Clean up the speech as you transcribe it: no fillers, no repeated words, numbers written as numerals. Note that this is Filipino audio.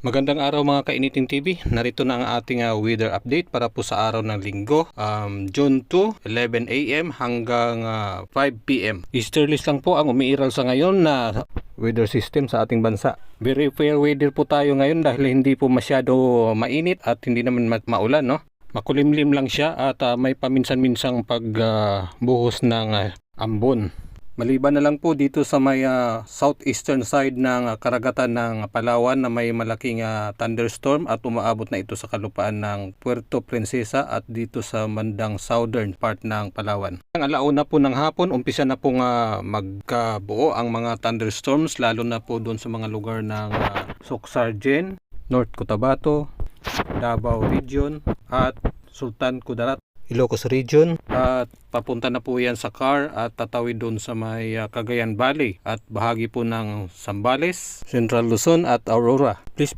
Magandang araw mga Kainiting TV. Narito na ang ating weather update para po sa araw ng linggo, June 2, 11 AM hanggang 5 PM. Easterlies lang po ang umiiral sa ngayon na weather system sa ating bansa. Very fair weather po tayo ngayon dahil hindi po masyado mainit at hindi naman maulan, no? Makulimlim lang siya at may paminsan-minsang pagbuhos ng ambon. Maliban na lang po dito sa may southeastern side ng karagatan ng Palawan na may malaking thunderstorm at umaabot na ito sa kalupaan ng Puerto Princesa at dito sa bandang southern part ng Palawan. Ang alauna po ng hapon, umpisa na pong magkabuo ang mga thunderstorms lalo na po doon sa mga lugar ng Socsargen, North Cotabato, Davao Region at Sultan Kudarat, Ilocos Region, at papunta na po yan sa Car at tatawid doon sa may Cagayan Valley at bahagi po ng Zambales, Central Luzon at Aurora. Please